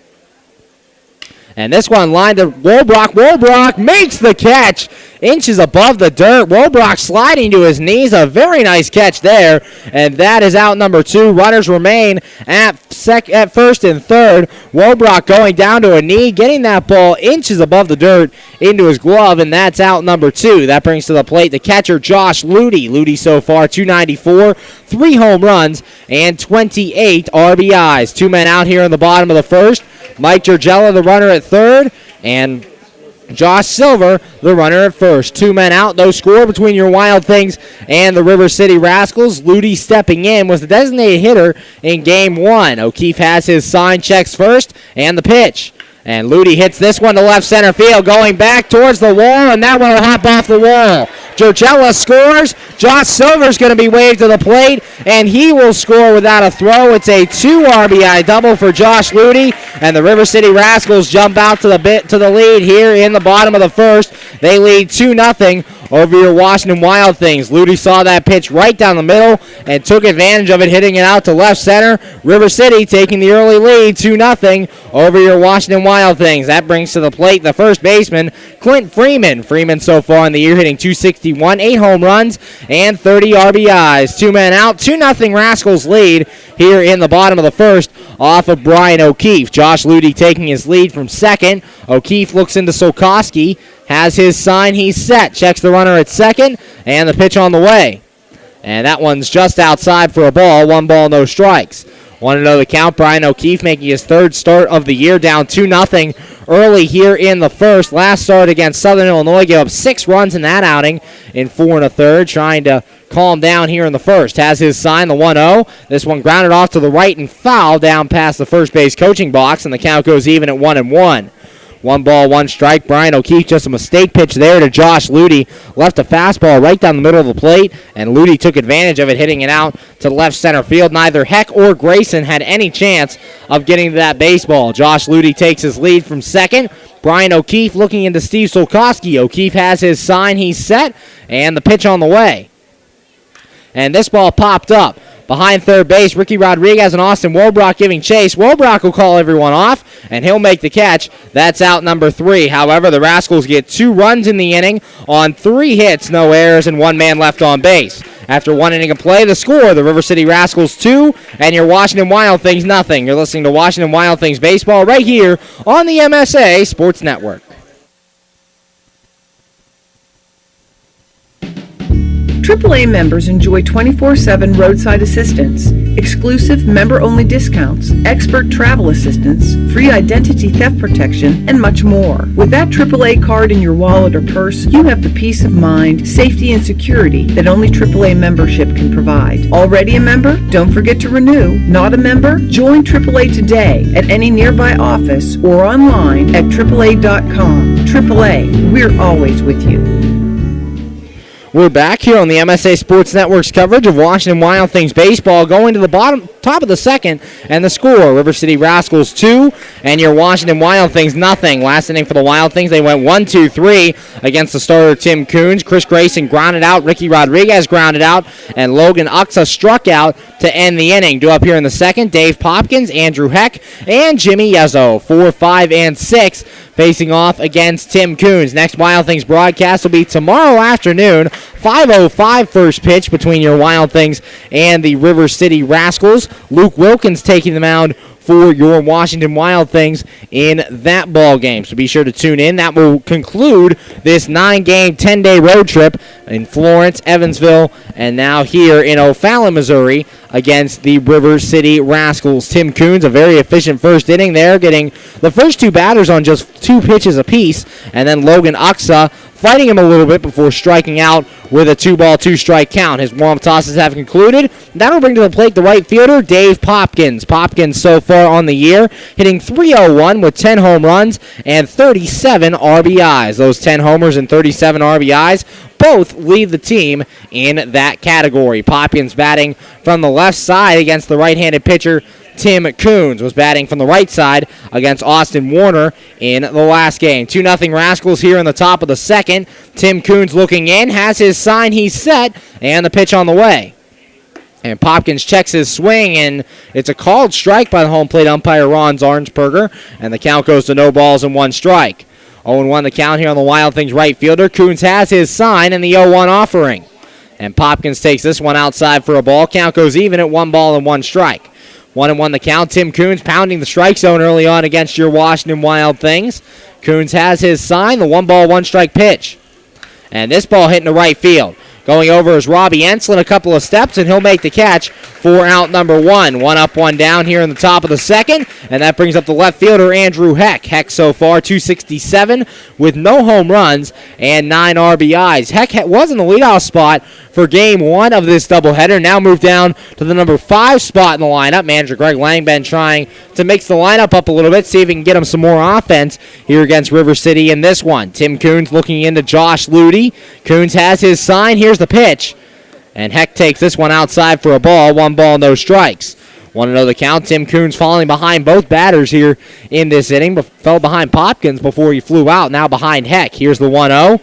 And this one lined to Wolbrock. Wolbrock makes the catch. Inches above the dirt. Wolbrock sliding to his knees. A very nice catch there. And that is out number 2. Runners remain at first and third. Wolbrock going down to a knee, getting that ball inches above the dirt into his glove, and that's out number 2. That brings to the plate the catcher, Josh Ludy. Ludy so far, .294, 3 home runs, and 28 RBIs. 2 men out here in the bottom of the first. Mike Georgella, the runner at third, and Josh Silver, the runner at first. 2 men out, no score between your Wild Things and the River City Rascals. Ludy stepping in was the designated hitter in Game 1. O'Keefe has his sign, checks first, and the pitch. And Ludy hits this one to left center field, going back towards the wall, and that one will hop off the wall. Georgella scores. Josh Silver's going to be waved to the plate, and he will score without a throw. It's a 2 RBI double for Josh Ludy, and the River City Rascals jump out to the lead here in the bottom of the first. They lead 2-0 over your Washington Wild Things. Ludy saw that pitch right down the middle and took advantage of it, hitting it out to left center. River City taking the early lead, 2-0 over your Washington Wild Things. That brings to the plate the first baseman, Clint Freeman. Freeman so far in the year hitting .261, 8 home runs, and 30 RBIs. 2 men out, 2-0 Rascals lead here in the bottom of the first off of Brian O'Keefe. Josh Ludy taking his lead from second. O'Keefe looks into Solkoski, has his sign, he's set, checks the runner at second, and the pitch on the way. And that one's just outside for a ball. 1 ball, no strikes. 1-0 the count. Brian O'Keefe making his 3rd start of the year, down 2-0 early here in the first. Last start against Southern Illinois, gave up 6 runs in that outing in 4 1/3, trying to calm down here in the first. Has his sign, the 1-0. This one grounded off to the right and foul down past the first base coaching box, and the count goes even at 1-1. 1 ball, 1 strike. Brian O'Keefe, just a mistake pitch there to Josh Ludy. Left a fastball right down the middle of the plate, and Ludy took advantage of it, hitting it out to left center field. Neither Heck or Grayson had any chance of getting to that baseball. Josh Ludy takes his lead from second. Brian O'Keefe looking into Steve Solkoski. O'Keefe has his sign, he's set, and the pitch on the way. And this ball popped up behind third base. Ricky Rodriguez and Austin Wolbrock giving chase. Wolbrock will call everyone off, and he'll make the catch. That's out number 3. However, the Rascals get 2 runs in the inning on 3 hits, no errors, and 1 man left on base. After 1 inning of play, the score, the River City Rascals 2, and your Washington Wild Things nothing. You're listening to Washington Wild Things baseball right here on the MSA Sports Network. AAA members enjoy 24/7 roadside assistance, exclusive member-only discounts, expert travel assistance, free identity theft protection, and much more. With that AAA card in your wallet or purse, you have the peace of mind, safety, and security that only AAA membership can provide. Already a member? Don't forget to renew. Not a member? Join AAA today at any nearby office or online at AAA.com. AAA, we're always with you. We're back here on the MSA Sports Network's coverage of Washington Wild Things baseball, going to the top of the second, and the score, River City Rascals 2 and your Washington Wild Things nothing. Last inning for the Wild Things, they went 1-2-3 against the starter Tim Coons. Chris Grayson grounded out, Ricky Rodriguez grounded out, and Logan Uxa struck out to end the inning. Due up here in the second, Dave Popkins, Andrew Heck, and Jimmy Yezzo, 4, 5, and 6, facing off against Tim Coons. Next Wild Things broadcast will be tomorrow afternoon, 5:05 first pitch between your Wild Things and the River City Rascals. Luke Wilkins taking the mound for your Washington Wild Things in that ball game. So be sure to tune in. That will conclude this 9-game, 10-day road trip in Florence, Evansville, and now here in O'Fallon, Missouri, against the River City Rascals. Tim Coons, a very efficient first inning there, getting the first two batters on just 2 pitches apiece, and then Logan Uxa fighting him a little bit before striking out with a 2-ball, 2-strike count. His warm-up tosses have concluded. That'll bring to the plate the right fielder, Dave Popkins. Popkins so far on the year, hitting .301 with 10 home runs and 37 RBIs. Those 10 homers and 37 RBIs both lead the team in that category. Popkins batting from the left side against the right-handed pitcher, Tim Coons was batting from the right side against Austin Warner in the last game. 2-0 Rascals here in the top of the second. Tim Coons looking in, has his sign, he's set, and the pitch on the way. And Popkins checks his swing, and it's a called strike by the home plate umpire, Ron Zarnsberger, and the count goes to no balls and 1 strike. 0-1 the count here on the Wild Things right fielder. Coons has his sign and the 0-1 offering. And Popkins takes this one outside for a ball. Count goes even at 1 ball and 1 strike. 1-1 the count. Tim Coons pounding the strike zone early on against your Washington Wild Things. Coons has his sign, the 1-ball, 1-strike pitch. And this ball hitting the right field. Going over is Robbie Enslin a couple of steps, and he'll make the catch for out number 1. 1 up, 1 down here in the top of the second, and that brings up the left fielder, Andrew Heck. Heck so far, 267 with no home runs and 9 RBIs. Heck was in the leadoff spot for game 1 of this doubleheader, now moved down to the number 5 spot in the lineup. Manager Greg Langben trying to mix the lineup up a little bit, see if he can get him some more offense here against River City in this one. Tim Coons looking into Josh Ludy. Coons has his sign. Here's the pitch. And Heck takes this one outside for a ball. 1 ball, no strikes. 1-0 the count. Tim Coons falling behind both batters here in this inning, but fell behind Popkins before he flew out. Now behind Heck. Here's the 1-0.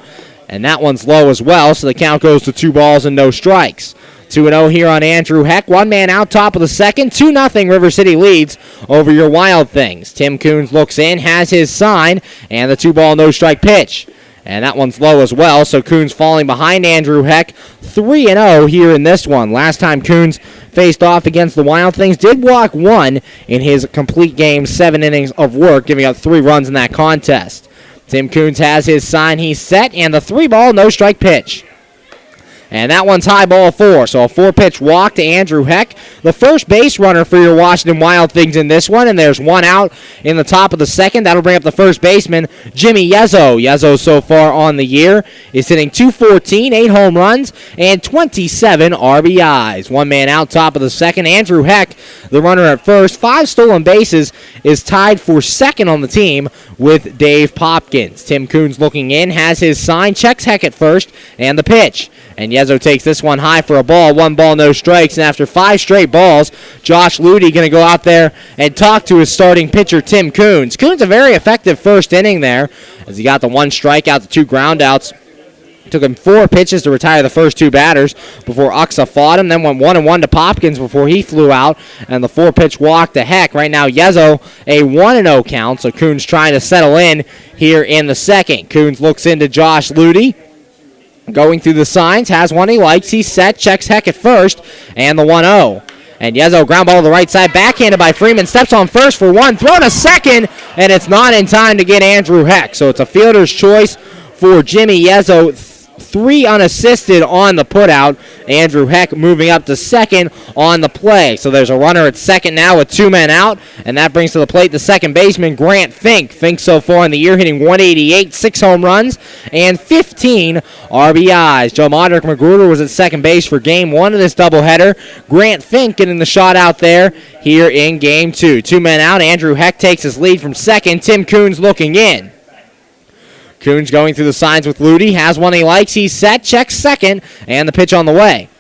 And that one's low as well, so the count goes to 2 balls and no strikes. 2-0 here on Andrew Heck. 1 man out top of the second. 2-0 River City leads over your Wild Things. Tim Coons looks in, has his sign, and the 2-ball, no-strike pitch. And that one's low as well, so Coons falling behind Andrew Heck. 3-0 here in this one. Last time Coons faced off against the Wild Things, did walk 1 in his complete game, 7 innings of work, giving up 3 runs in that contest. Tim Coons has his sign, he's set, and the 3-ball, no-strike pitch. And that one's high, ball 4. So a 4-pitch walk to Andrew Heck, the first base runner for your Washington Wild Things in this one. And there's 1 out in the top of the second. That'll bring up the first baseman, Jimmy Yezzo. Yezzo so far on the year is hitting .214, 8 home runs, and 27 RBIs. 1 man out top of the second. Andrew Heck, the runner at first. 5 stolen bases, is tied for second on the team with Dave Popkins. Tim Coons looking in, has his sign, checks Heck at first, and the pitch. And Yezzo takes this one high for a ball. 1 ball, no strikes. And after 5 straight balls, Josh Ludy going to go out there and talk to his starting pitcher, Tim Coons. Coons a very effective first inning there as he got the 1 strikeout, the 2 groundouts. Took him 4 pitches to retire the first 2 batters before Uxa fought him. Then went 1-1 to Popkins before he flew out. And the 4-pitch walk to Heck. Right now, Yezzo a 1-0 count. So Coons trying to settle in here in the second. Coons looks into Josh Ludy. Going through the signs, has one he likes. He's set, checks Heck at first, and the 1-0. And Yezzo ground ball to the right side, backhanded by Freeman, steps on first for 1, thrown to second, and it's not in time to get Andrew Heck. So it's a fielder's choice for Jimmy Yezzo. 3 unassisted on the putout. Andrew Heck moving up to second on the play. So there's a runner at second now with 2 men out, and that brings to the plate the second baseman, Grant Fink. Fink so far in the year hitting 188, 6 home runs, and 15 RBIs. Joe Modric Magruder was at second base for game 1 of this doubleheader. Grant Fink getting the shot out there here in game 2. 2 men out. Andrew Heck takes his lead from second. Tim Coons looking in. Coons going through the signs with Ludi, has one he likes, he's set, checks second, and the pitch on the way.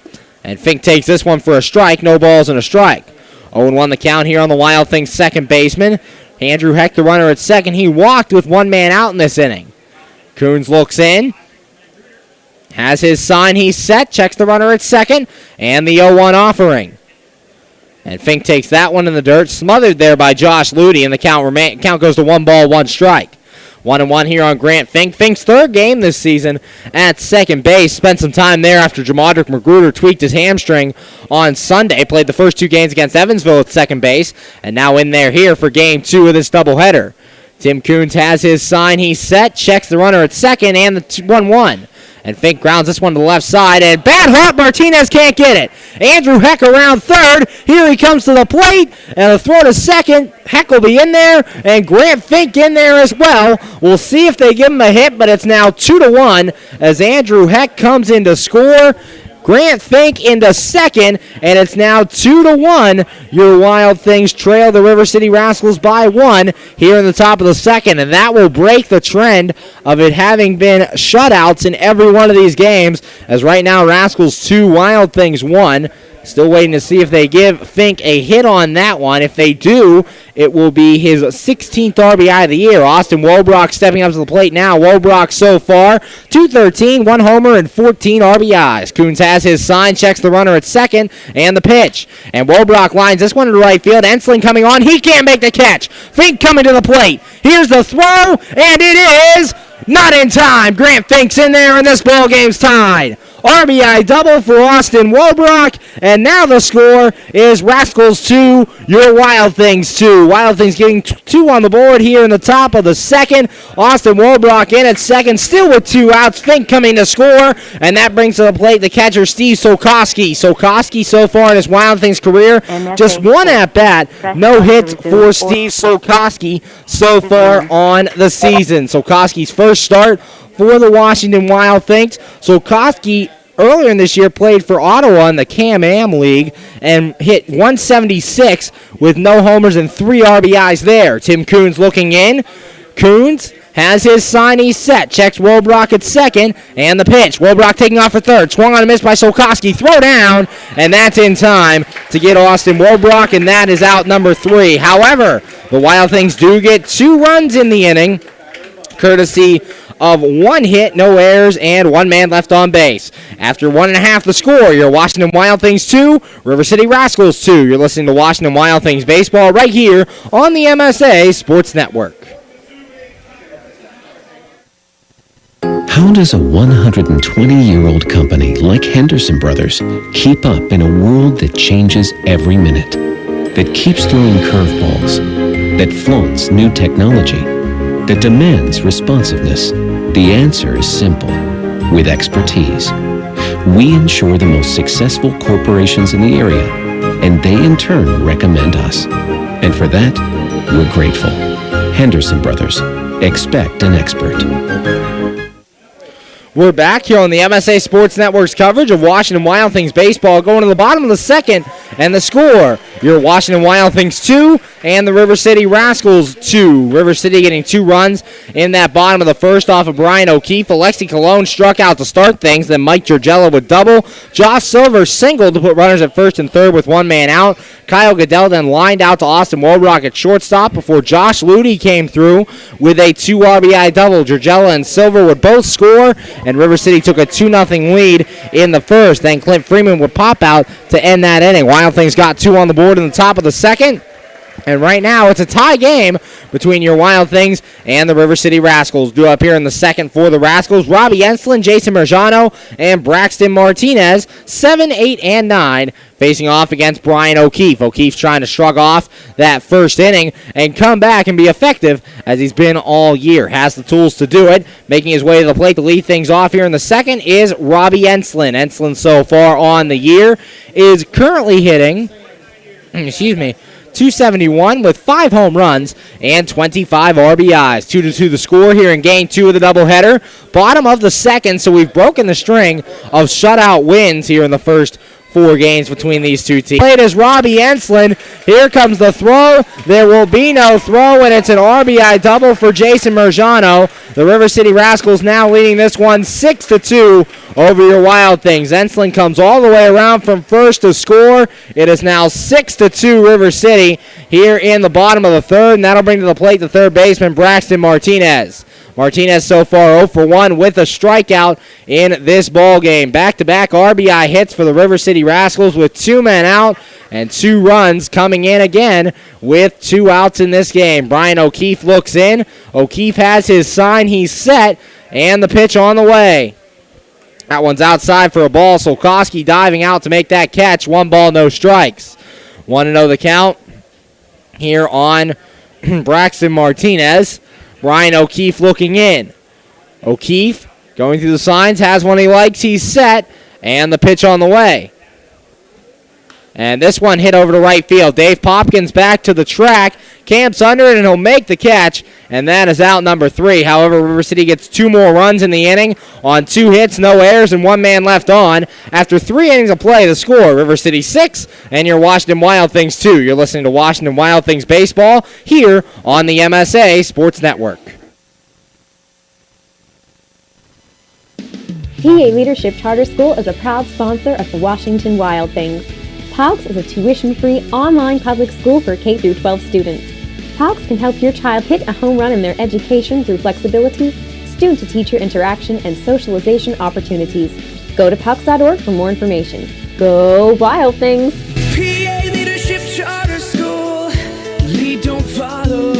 And Fink takes this one for a strike, no balls and a strike. 0-1 the count here on the Wild Things second baseman. Andrew Heck, the runner at second, he walked with 1 man out in this inning. Coons looks in, has his sign, he's set, checks the runner at second, and the 0-1 offering. And Fink takes that one in the dirt, smothered there by Josh Ludi, and the count goes to 1 ball, 1 strike. 1-1 here on Grant Fink. Fink's third game this season at second base. Spent some time there after Jamadric Magruder tweaked his hamstring on Sunday. Played the first 2 games against Evansville at second base. And now in there here for game 2 of this doubleheader. Tim Coons has his sign. He's set. Checks the runner at second and the 1-1. And Fink grounds this one to the left side. And bad hop. Martinez can't get it. Andrew Heck around third. Here he comes to the plate. And a throw to second. Heck will be in there. And Grant Fink in there as well. We'll see if they give him a hit. But it's now 2-1 as Andrew Heck comes in to score. Grant Fink into second, and it's now 2-1. Your Wild Things trail the River City Rascals by 1 here in the top of the second, and that will break the trend of it having been shutouts in every one of these games, as right now Rascals 2, Wild Things 1. Still waiting to see if they give Fink a hit on that one. If they do, it will be his 16th RBI of the year. Austin Wobrock stepping up to the plate now. Wobrock so far, 213, 1 homer, and 14 RBIs. Coons has his sign, checks the runner at second, and the pitch. And Wobrock lines this one to right field. Ensling coming on. He can't make the catch. Fink coming to the plate. Here's the throw, and it is not in time. Grant Fink's in there, and this ball game's tied. RBI double for Austin Wobrock, and now the score is Rascals 2, your Wild Things 2. Wild Things getting 2 on the board here in the top of the second. Austin Wobrock in at second, still with 2 outs. Fink coming to score, and that brings to the plate the catcher Steve Sokoski. Sokoski so far in his Wild Things career, just 1 at-bat, no hits for Steve Sokoski so far on the season. Sokoski's first start for the Washington Wild Things. Sokoski earlier in this year played for Ottawa in the Can-Am League and hit 176 with no homers and 3 RBIs there. Tim Coons looking in. Coons has his sign, he's set. Checks Wobrock at second, and the pitch. Wobrock taking off for third. Swung on a miss by Sokoski. Throw down, and that's in time to get Austin Wobrock, and that is out number 3. However, the Wild Things do get 2 runs in the inning, courtesy of 1 hit, no errors, and 1 man left on base. After 1.5 the score, your Washington Wild Things 2, River City Rascals 2. You're listening to Washington Wild Things baseball right here on the MSA Sports Network. How does a 120-year-old company like Henderson Brothers keep up in a world that changes every minute, that keeps throwing curveballs, that flaunts new technology, that demands responsiveness? The answer is simple. With expertise. We insure the most successful corporations in the area, and they in turn recommend us. And for that, we're grateful. Henderson Brothers. Expect an expert. We're back here on the MSA Sports Network's coverage of Washington Wild Things baseball, going to the bottom of the second, and the score, your Washington Wild Things 2 and the River City Rascals 2. River City getting 2 runs in that bottom of the first off of Brian O'Keefe. Alexi Colon struck out to start things, then Mike Giorgello would double. Josh Silver singled to put runners at first and third with 1 man out. Kyle Goodell then lined out to Austin Wobrock at shortstop before Josh Ludi came through with a 2 RBI double. Giorgello and Silver would both score, and River City took a 2-0 lead in the first. Then Clint Freeman would pop out to end that inning. Wild Things got 2 on the board in the top of the second. And right now, it's a tie game between your Wild Things and the River City Rascals. Due up here in the second for the Rascals, Robbie Enslin, Jason Merjano, and Braxton Martinez, 7, 8, and 9, facing off against Brian O'Keefe. O'Keefe's trying to shrug off that first inning and come back and be effective as he's been all year. Has the tools to do it. Making his way to the plate to lead things off here in the second is Robbie Enslin. Enslin so far on the year is currently hitting, 271 with 5 home runs and 25 RBIs. 2-2 the score here in game 2 of the doubleheader. Bottom of the second, so we've broken the string of shutout wins here in the first 4 games between these two teams. Played as Robbie Enslin. Here comes the throw. There will be no throw, and it's an RBI double for Jason Merjano. The River City Rascals now leading this one 6-2 over your Wild Things. Enslin comes all the way around from first to score. It is now 6-2 River City here in the bottom of the third, and that'll bring to the plate the third baseman, Braxton Martinez. Martinez so far 0 for 1 with a strikeout in this ball game. Back-to-back RBI hits for the River City Rascals with 2 men out and 2 runs coming in again with 2 outs in this game. Brian O'Keefe looks in. O'Keefe has his sign. He's set, and the pitch on the way. That one's outside for a ball. Solkowski diving out to make that catch. 1 ball, no strikes. 1-0 the count here on Braxton Martinez. Brian O'Keefe looking in. O'Keefe going through the signs, has one he likes, he's set, and the pitch on the way. And this one hit over to right field. Dave Popkins back to the track, camps under it, and he'll make the catch, and that is out number 3. However, River City gets 2 more runs in the inning on 2 hits, no errors, and 1 man left on. After 3 innings of play, the score, River City 6 and your Washington Wild Things 2. You're listening to Washington Wild Things Baseball here on the MSA Sports Network. PA Leadership Charter School is a proud sponsor of the Washington Wild Things. PALCS is a tuition-free online public school for K-12 students. PALCS can help your child hit a home run in their education through flexibility, student-to-teacher interaction, and socialization opportunities. Go to PALCS.org for more information. Go Wild Things! PA Leadership Charter School. Lead, don't follow.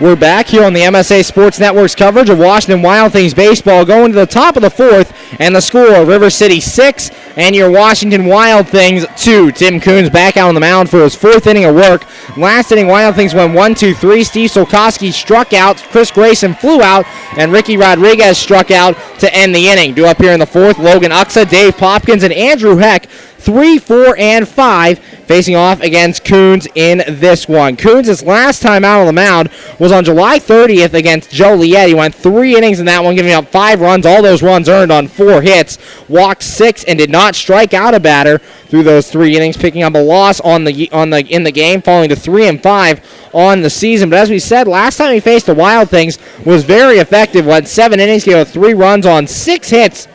We're back here on the MSA Sports Network's coverage of Washington Wild Things baseball, going to the top of the 4th, and the score, River City 6 and your Washington Wild Things 2. Tim Coons back out on the mound for his 4th inning of work. Last inning, Wild Things went 1-2-3. Steve Solkowski struck out, Chris Grayson flew out, and Ricky Rodriguez struck out to end the inning. Due up here in the 4th, Logan Uxa, Dave Popkins, and Andrew Heck, 3, 4, and 5, facing off against Coons in this one. Coons' last time out on the mound was on July 30th against Joliet. He went 3 innings in that one, giving up 5 runs. All those runs earned on 4 hits. Walked 6 and did not strike out a batter through those 3 innings, picking up a loss in the game, falling to 3 and 5 on the season. But as we said, last time he faced the Wild Things was very effective. Went 7 innings, gave up 3 runs on 6 hits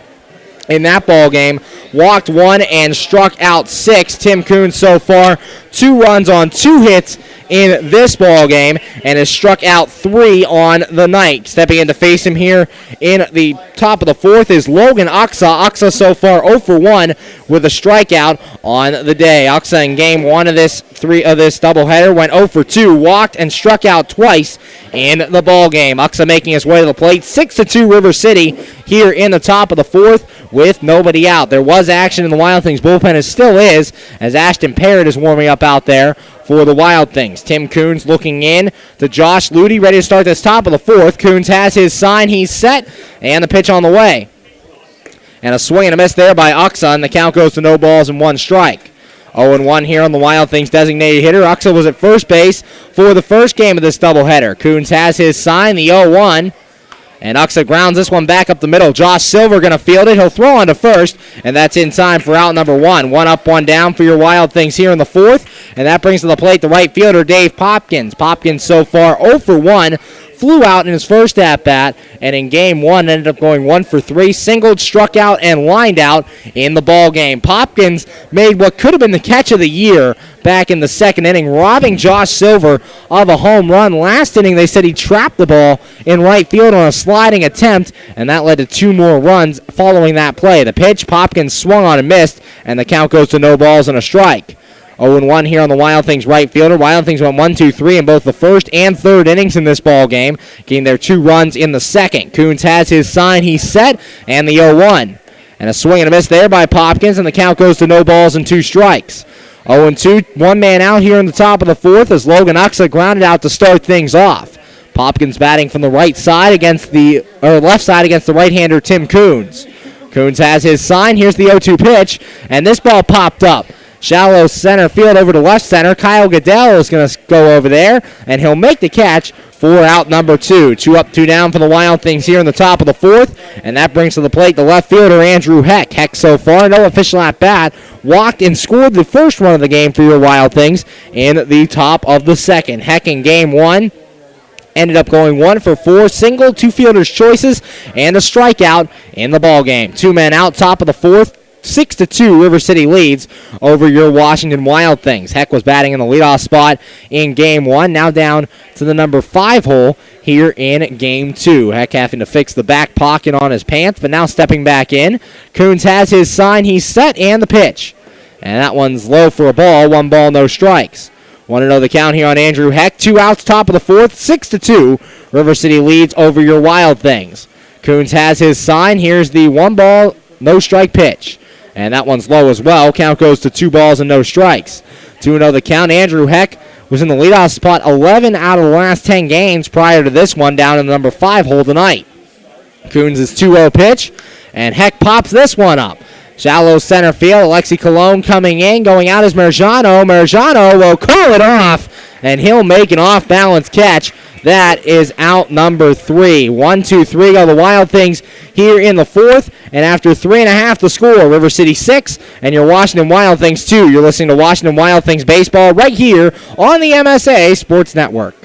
in that ball game. Walked 1 and struck out 6. Tim Coons so far 2 runs on 2 hits in this ball game and has struck out 3 on the night. Stepping in to face him here in the top of the 4th is Logan Uxa. Uxa so far 0 for 1 with a strikeout on the day. Uxa in game 1 of this doubleheader went 0 for 2, walked and struck out twice in the ball game. Uxa making his way to the plate. 6-2 River City here in the top of the 4th with nobody out. There was action in the Wild Things bullpen, as still is, as Ashton Parrott is warming up out there for the Wild Things. Tim Coons looking in to Josh Ludy, ready to start this top of the 4th. Coons has his sign, he's set, and the pitch on the way. And a swing and a miss there by Uxa, and the count goes to no balls and 1 strike. 0-1 here on the Wild Things designated hitter. Uxa was at first base for the first game of this doubleheader. Coons has his sign, the 0-1. And Uxa grounds this one back up the middle. Josh Silver going to field it. He'll throw on to first, and that's in time for out number 1. 1 up, 1 down for your Wild Things here in the 4th, and that brings to the plate the right fielder, Dave Popkins. Popkins so far 0 for 1 flew out in his first at-bat, and in game one ended up going 1 for 3, singled, struck out, and lined out in the ball game. Popkins made what could have been the catch of the year back in the second inning, robbing Josh Silver of a home run. Last inning, they said he trapped the ball in right field on a sliding attempt, and that led to 2 more runs following that play. The pitch, Popkins swung on and missed, and the count goes to no balls and a strike. 0-1 here on the Wild Things right fielder. Wild Things went 1-2-3 in both the first and third innings in this ball game, getting their 2 runs in the second. Coons has his sign, he's set, and the 0-1. And a swing and a miss there by Popkins, and the count goes to no balls and 2 strikes. 0-2, 1 man out here in the top of the fourth as Logan Uxa grounded out to start things off. Popkins batting from the right side left side against the right-hander Tim Coons. Coons has his sign. Here's the 0-2 pitch, and this ball popped up. Shallow center field over to left center. Kyle Goodell is going to go over there, and he'll make the catch for out number 2. 2 up, 2 down for the Wild Things here in the top of the fourth, and that brings to the plate the left fielder Andrew Heck. Heck so far, no official at-bat, walked and scored the first run of the game for your Wild Things in the top of the second. Heck in game 1 ended up going 1 for 4, single, 2 fielders' choices, and a strikeout in the ball game. 2 men out, top of the fourth. 6-2, River City leads over your Washington Wild Things. Heck was batting in the leadoff spot in Game 1, now down to the number 5 hole here in Game 2. Heck having to fix the back pocket on his pants, but now stepping back in. Coons has his sign, he's set, and the pitch. And that one's low for a ball, 1 ball, no strikes. 1-0 the count here on Andrew Heck. 2 outs, top of the fourth, 6-2. River City leads over your Wild Things. Coons has his sign, here's the 1 ball, no strike pitch. And that one's low as well. Count goes to 2 balls and no strikes. 2-0 the count. Andrew Heck was in the leadoff spot 11 out of the last 10 games prior to this one down in the number 5 hole tonight. Coons' 2-0 pitch, and Heck pops this one up. Shallow center field. Alexi Colon coming in. Going out is Marjano. Marjano will call it off, and he'll make an off-balance catch. That is out number 3. 1-2-3 go the Wild Things here in the fourth. And after 3.5 the score, River City 6 and your Washington Wild Things 2. You're listening to Washington Wild Things baseball right here on the MSA Sports Network.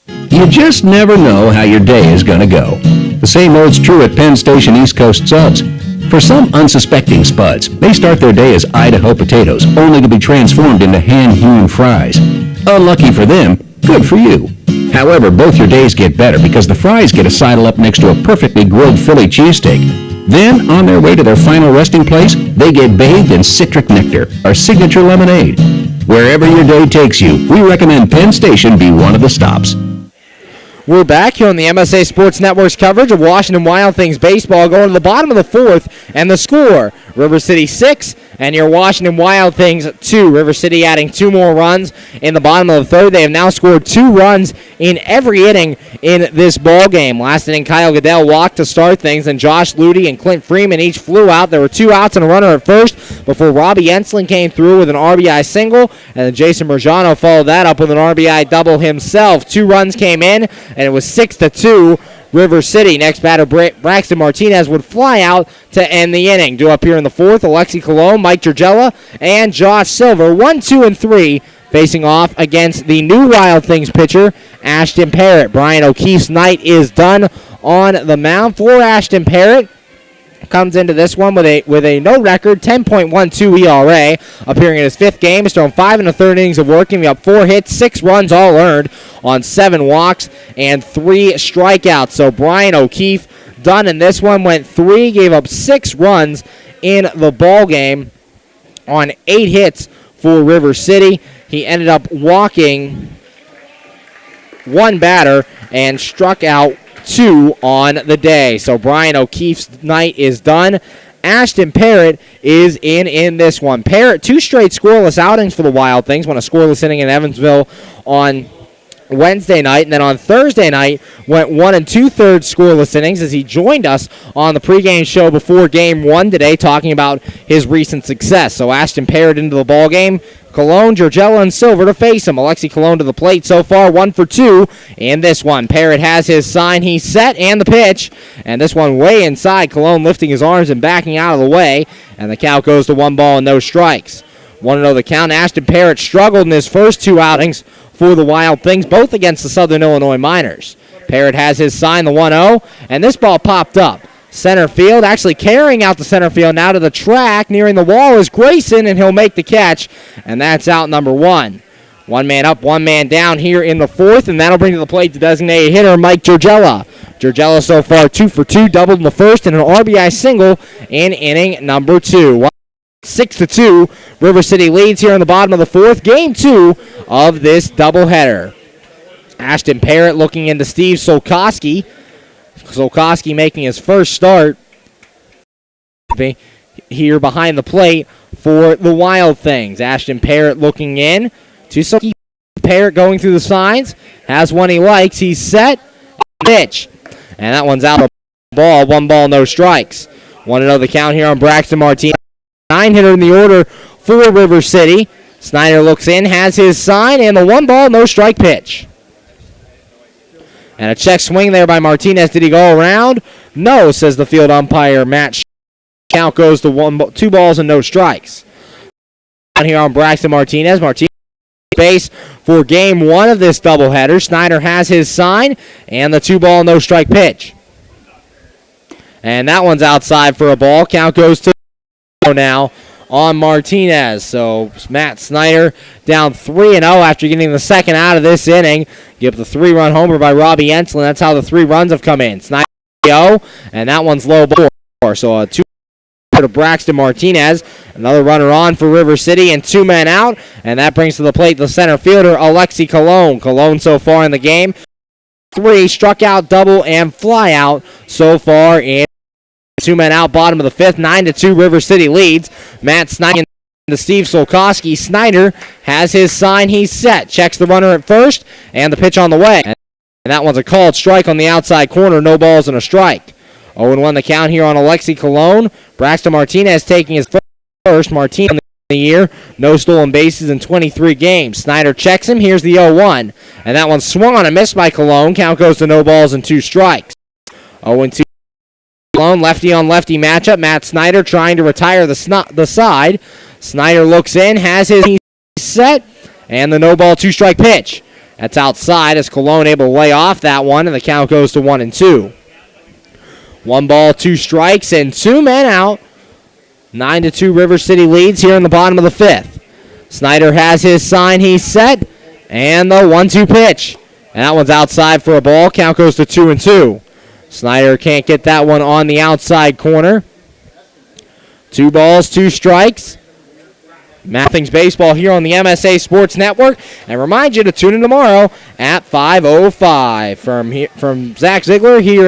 You just never know how your day is going to go. The same holds true at Penn Station East Coast Subs. For some unsuspecting spuds, they start their day as Idaho potatoes, only to be transformed into hand-hewn fries. Unlucky for them, good for you. However, both your days get better because the fries get to sidle up next to a perfectly grilled Philly cheesesteak. Then, on their way to their final resting place, they get bathed in citric nectar, our signature lemonade. Wherever your day takes you, we recommend Penn Station be one of the stops. We're back here on the MSA Sports Network's coverage of Washington Wild Things baseball, going to the bottom of the fourth, and the score, River City 6 and your Washington Wild Things 2. River City adding 2 more runs in the bottom of the third. They have now scored 2 runs in every inning in this ball game. Last inning, Kyle Goodell walked to start things, and Josh Ludy and Clint Freeman each flew out. There were 2 outs and a runner at first before Robbie Ensling came through with an RBI single, and then Jason Marjano followed that up with an RBI double himself. 2 runs came in, and it was 6-2 River City. Next batter, Braxton Martinez would fly out to end the inning. Due up here in the fourth, Alexi Colon, Mike Turgella, and Josh Silver. 1, 2, and 3 facing off against the new Wild Things pitcher, Ashton Parrott. Brian O'Keefe's night is done on the mound for Ashton Parrott. Comes into this one with a no record, 10.12 ERA, appearing in his 5th game. He's thrown 5 1/3 innings of work, giving up 4 hits, 6 runs all earned on 7 walks and 3 strikeouts. So Brian O'Keefe done in this one, went 3, gave up 6 runs in the ball game on 8 hits for River City. He ended up walking 1 batter and struck out 2 on the day. So Brian O'Keefe's night is done. Ashton Parrott is in this one. Parrott, 2 straight scoreless outings for the Wild Things. Won a scoreless inning in Evansville on Wednesday night, and then on Thursday night went 1 2/3 scoreless innings as he joined us on the pregame show before Game 1 today, talking about his recent success. So Ashton Parrott into the ball game. Colon, Georgella, and Silver to face him. Alexi Colon to the plate so far, 1 for 2 in this one. Parrott has his sign, he's set, and the pitch. And this one way inside, Colon lifting his arms and backing out of the way. And the count goes to 1 ball and no strikes. 1-0 the count. Ashton Parrott struggled in his first two outings for the Wild Things, both against the Southern Illinois Miners. Parrott has his sign, the 1-0, and this ball popped up. Center field, actually carrying out the center field now to the track. Nearing the wall is Grayson, and he'll make the catch, and that's out number one. One man up, one man down here in the fourth, and that'll bring to the plate the designated hitter, Mike Georgella. Georgella so far 2 for 2, doubled in the first, and an RBI single in inning number 2. 6-2, River City leads here in the bottom of the fourth. Game 2 of this doubleheader. Ashton Parrott looking into Steve Solkoski. Solkoski making his first start here behind the plate for the Wild Things. Ashton Parrott looking in to Solkoski. Parrott going through the signs. Has one he likes. He's set. Pitch. And that one's out of the ball. 1 ball, no strikes. 1-0 the count here on Braxton Martinez. 9-hitter in the order for River City. Snyder looks in, has his sign, and the 1 ball, no strike pitch. And a check swing there by Martinez. Did he go around? No, says the field umpire, Matt. Count goes to 2 balls and no strikes. Down here on Braxton Martinez. Martinez base for game 1 of this doubleheader. Snyder has his sign, and the 2 ball, no strike pitch. And that one's outside for a ball. Count goes to now on Martinez. So Matt Snyder down 3-0 after getting the second out of this inning. Give the 3-run homer by Robbie Enslin. That's how the 3 runs have come in. Snyder 0, and that one's low ball. So a 2 to Braxton Martinez. Another runner on for River City and 2 men out. And that brings to the plate the center fielder, Alexi Colon. Colon so far in the game. 3 struck out, double, and fly out so far in 2 men out, bottom of the 5th, 9-2 River City leads. Matt Snyder to Steve Solkoski. Snyder has his sign, he's set. Checks the runner at first, and the pitch on the way. And that one's a called strike on the outside corner, no balls and a strike. 0-1 the count here on Alexi Colon. Braxton Martinez taking his first. Martinez in the year, no stolen bases in 23 games. Snyder checks him, here's the 0-1. And that one swung on and missed by Colon. Count goes to no balls and 2 strikes. 0-2. Lefty on lefty matchup. Matt Snyder trying to retire the side. Snyder looks in, has his set, and the no ball 2 strike pitch. That's outside as Colon able to lay off that one, and the count goes to 1-2. 1 ball, 2 strikes, and 2 men out. 9-2 River City leads here in the bottom of the 5th. Snyder has his sign, he's set, and the 1-2 pitch. And that one's outside for a ball. Count goes to 2-2. Snyder can't get that one on the outside corner. 2 balls, 2 strikes. Mathings baseball here on the MSA Sports Network. And remind you to tune in tomorrow at 5:05. From Zach Ziegler here